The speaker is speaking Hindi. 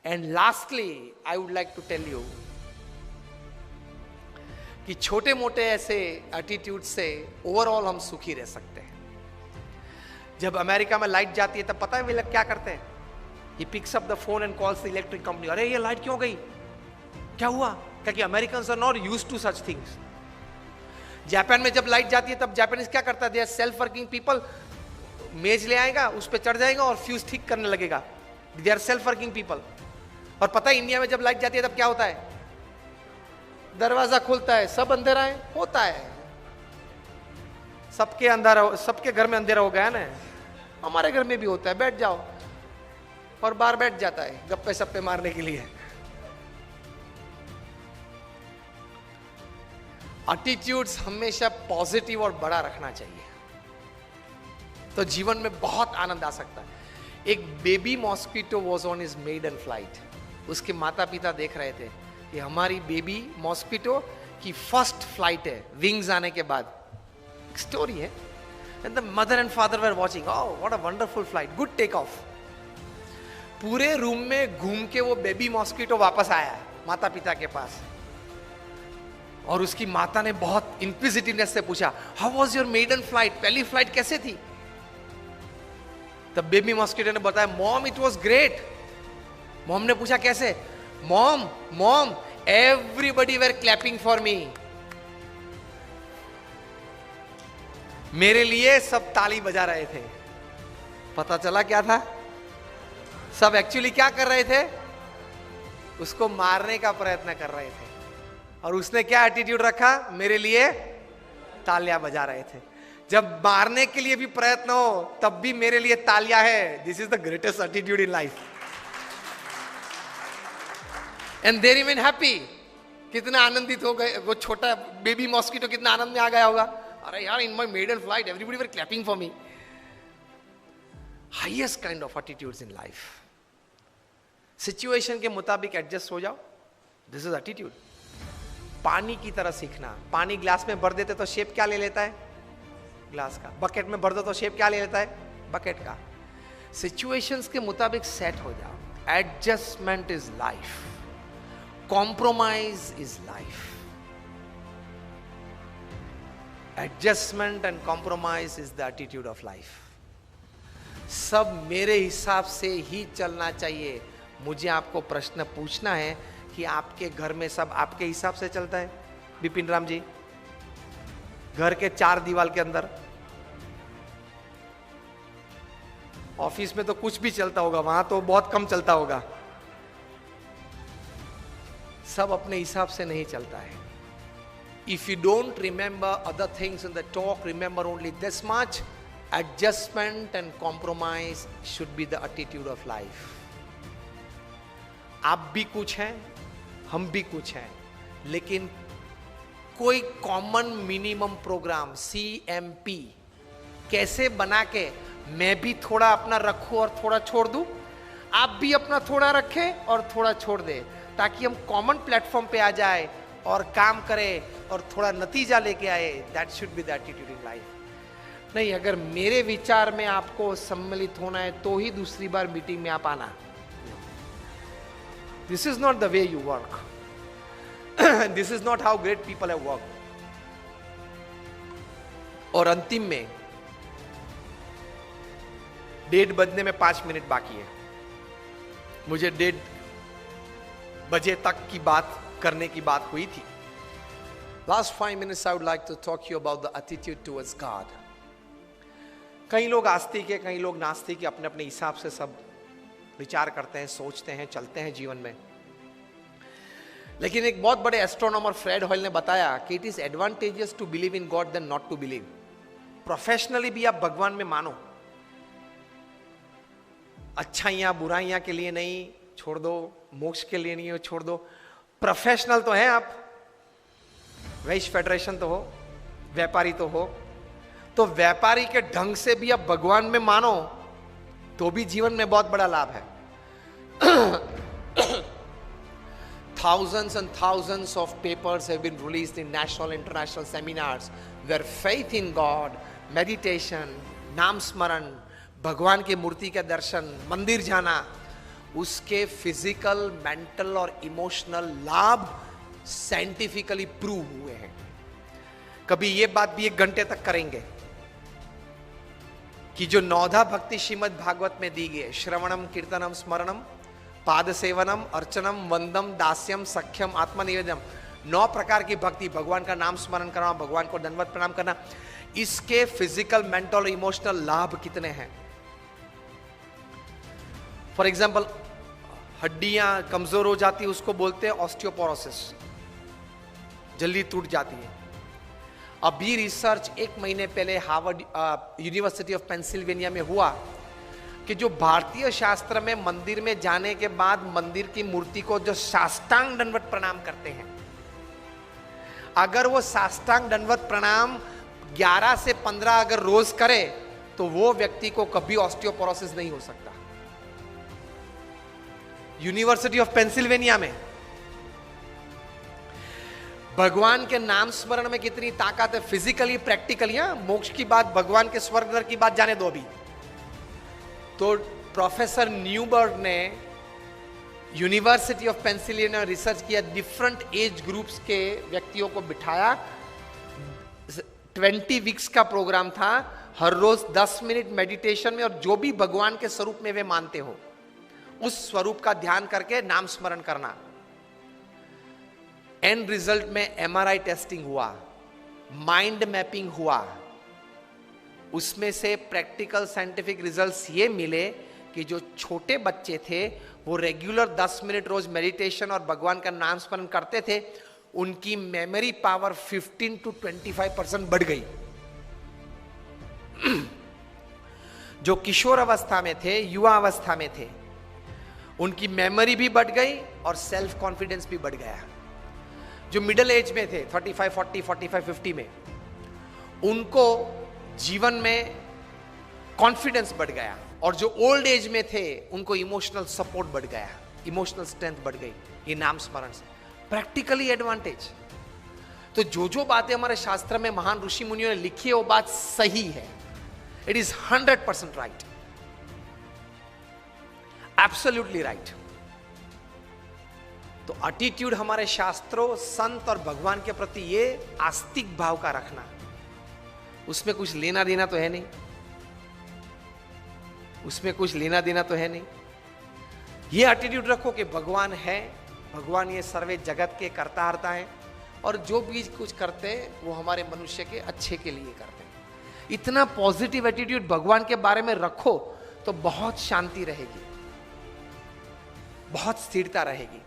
And lastly I would like to tell you कि छोटे मोटे ऐसे एटीट्यूड से ओवरऑल हम सुखी रह सकते हैं। जब अमेरिका में लाइट जाती है तब पता है वे लोग क्या करते हैं? He picks up the phone and calls the electric company. अरे ये लाइट क्यों गई, क्या हुआ? क्योंकि Americans are not used to such things. Japan में जब लाइट जाती है तब जापानीज क्या करता है? They are self working people. मेज ले आएगा, उस पर चढ़ जाएगा और फ्यूज ठीक करने लगेगा। They are self working people. और पता है इंडिया में जब लाइट जाती है तब क्या होता है? दरवाजा खुलता है, सब अंधेरा है, होता है। सबके अंधेरा, सबके घर में अंधेरा हो गया ना, हमारे घर में भी होता है। बैठ जाओ, और बाहर बैठ जाता है गप्पे सप्पे मारने के लिए। एटीट्यूड्स हमेशा पॉजिटिव और बड़ा रखना चाहिए, तो जीवन में बहुत आनंद आ सकता है। एक baby mosquito was on his maiden flight. उसके माता पिता देख रहे थे कि हमारी बेबी मॉस्किटो की फर्स्ट फ्लाइट है विंग्स आने के बाद। स्टोरी है। And the mother and father were watching, oh what a wonderful flight, good take off. पूरे रूम में घूम के वो बेबी मॉस्किटो वापस आया माता पिता के पास, और उसकी माता ने बहुत इंक्विजिटिवनेस से पूछा, how was your maiden flight, पहली फ्लाइट कैसे थी? तब बेबी मॉस्किटो ने बताया, mom it was great. Mom ने पूछा कैसे? Mom mom everybody were clapping for me. मेरे लिए सब ताली बजा रहे थे। पता चला क्या था? सब एक्चुअली क्या कर रहे थे? उसको मारने का प्रयत्न कर रहे थे। और उसने क्या एटीट्यूड रखा? मेरे लिए तालियां बजा रहे थे। जब मारने के लिए भी प्रयत्न हो तब भी मेरे लिए तालियां है। This is the greatest attitude in life. And they remain happy. कितना आनंदित हो गए वो छोटा बेबी मॉस्किटो, कितना आनंद में आ गया होगा। अरे यार, in my maiden flight everybody were clapping for me. Highest kind of attitudes in life. Situation के मुताबिक एडजस्ट हो जाओ, दिस इज एटीट्यूड। पानी की तरह सीखना। पानी ग्लास में भर देते तो शेप क्या ले लेता है? ग्लास का। बकेट में भर दो तो शेप क्या ले लेता है? बकेट का। सिचुएशंस के मुताबिक सेट हो जाओ। Adjustment is life, compromise is life. Adjustment and compromise is the attitude of life. सब मेरे हिसाब से ही चलना चाहिए। मुझे आपको प्रश्न पूछना है कि आपके घर में सब आपके हिसाब से चलता है? बिपिन राम जी, घर के 4 दीवार के अंदर, ऑफिस में तो कुछ भी चलता होगा, वहां तो बहुत कम चलता होगा। सब अपने हिसाब से नहीं चलता है। If you don't remember other things in the talk, remember only this much, adjustment and compromise should be the attitude of life. आप भी कुछ हैं, हम भी कुछ हैं, लेकिन कोई कॉमन मिनिमम प्रोग्राम CMP कैसे बना के मैं भी थोड़ा अपना रखूं और थोड़ा छोड़ दूं, आप भी अपना थोड़ा रखें और थोड़ा छोड़ दें, ताकि हम कॉमन प्लेटफॉर्म पे आ जाए और काम करें और थोड़ा नतीजा लेके आए। That should be the attitude in life. नहीं, अगर मेरे विचार में आपको सम्मिलित होना है तो ही दूसरी बार मीटिंग में आप आना। This is not the way you work. This is not how great people have work. और अंतिम में डेढ़ बजने में 5 मिनट बाकी है। मुझे 1:30 बजे तक की बात करने की बात हुई थी। Last 5 minutes I would like to talk you about the attitude towards God. कई लोग आस्तिक है, कई लोग नास्तिक है, अपने अपने हिसाब से सब विचार करते हैं, सोचते हैं, चलते हैं जीवन में। लेकिन एक बहुत बड़े एस्ट्रोनॉमर फ्रेड हॉयल ने बताया कि it is advantageous to believe in God then not to believe. Professionally भी आप भगवान में मानो, अच्छाइयां बुराइयां के लिए नहीं, छोड़ दो, मोक्ष के लिए नहीं हो, छोड़ दो। प्रोफेशनल तो है आप, वैश्य फेडरेशन तो हो, व्यापारी तो हो, तो व्यापारी के ढंग से भी आप भगवान में मानो तो भी जीवन में बहुत बड़ा लाभ है। Thousands and thousands of papers have been released in national and international seminars where faith in God, meditation, नाम स्मरण, भगवान की मूर्ति का दर्शन, मंदिर जाना उसके फिजिकल, मेंटल और इमोशनल लाभ साइंटिफिकली प्रूव हुए हैं। कभी ये बात भी 1 घंटे तक करेंगे कि जो 9धा भक्ति श्रीमद् भागवत में दी गई है, श्रवणम, कीर्तनम, स्मरणम, पाद सेवनम, अर्चनम, वंदम, दास्यम, सख्यम, आत्मनिवेदम, 9 प्रकार की भक्ति, भगवान का नाम स्मरण करना, भगवान को दंडवत प्रणाम करना, इसके फिजिकल, मेंटल और इमोशनल लाभ कितने हैं। फॉर एग्जाम्पल, हड्डियां कमजोर हो जाती है, उसको बोलते हैं ऑस्टियोपोरोसिस, जल्दी टूट जाती है। अभी रिसर्च 1 महीने पहले हार्वर्ड यूनिवर्सिटी ऑफ पेंसिल्वेनिया में हुआ कि जो भारतीय शास्त्र में मंदिर में जाने के बाद मंदिर की मूर्ति को जो साष्टांग दंडवत प्रणाम करते हैं, अगर वो साष्टांग दंडवत प्रणाम 11 से 15 अगर रोज करे तो वो व्यक्ति को कभी ऑस्टियोपोरोसिस नहीं हो सकता। यूनिवर्सिटी ऑफ पेंसिल्वेनिया में। भगवान के नाम स्मरण में कितनी ताकत है, फिजिकली, प्रैक्टिकली। मोक्ष की बात, भगवान के स्वर्ग नरक की बात जाने दो अभी। तो प्रोफेसर न्यूबर्ग ने यूनिवर्सिटी ऑफ पेंसिल्वेनिया में रिसर्च किया, डिफरेंट एज ग्रुप्स के व्यक्तियों को बिठाया, 20 वीक्स का प्रोग्राम था, हर रोज 10 मिनट मेडिटेशन में, और जो भी भगवान के स्वरूप में वे मानते हो उस स्वरूप का ध्यान करके नाम स्मरण करना। एंड रिजल्ट में MRI टेस्टिंग हुआ, माइंड मैपिंग हुआ, उसमें से प्रैक्टिकल साइंटिफिक रिजल्ट्स ये मिले कि जो छोटे बच्चे थे वो रेगुलर 10 मिनट रोज मेडिटेशन और भगवान का नाम स्मरण करते थे, उनकी मेमोरी पावर 15 to 25% बढ़ गई। जो किशोर अवस्था में थे, युवा अवस्था में थे, उनकी मेमोरी भी बढ़ गई और सेल्फ कॉन्फिडेंस भी बढ़ गया। जो मिडिल एज में थे, 35, 40, 45, 50 में, उनको जीवन में कॉन्फिडेंस बढ़ गया, और जो ओल्ड एज में थे उनको इमोशनल सपोर्ट बढ़ गया, इमोशनल स्ट्रेंथ बढ़ गई ये नाम स्मरण से। Practically advantage. तो जो बातें हमारे शास्त्र में महान ऋषि मुनियों ने लिखी है वो बात सही है। It is 100% right, absolutely right. तो एटीट्यूड हमारे शास्त्रों, संत और भगवान के प्रति ये आस्तिक भाव का रखना, उसमें कुछ लेना देना तो है नहीं, उसमें कुछ लेना देना तो है नहीं। ये एटीट्यूड रखो कि भगवान है, भगवान ये सर्वे जगत के कर्ता हर्ता है, और जो भी कुछ करते हैं वो हमारे मनुष्य के अच्छे के लिए करते हैं। इतना पॉजिटिव एटीट्यूड भगवान के बारे में रखो तो बहुत शांति रहेगी, बहुत स्थिरता रहेगी।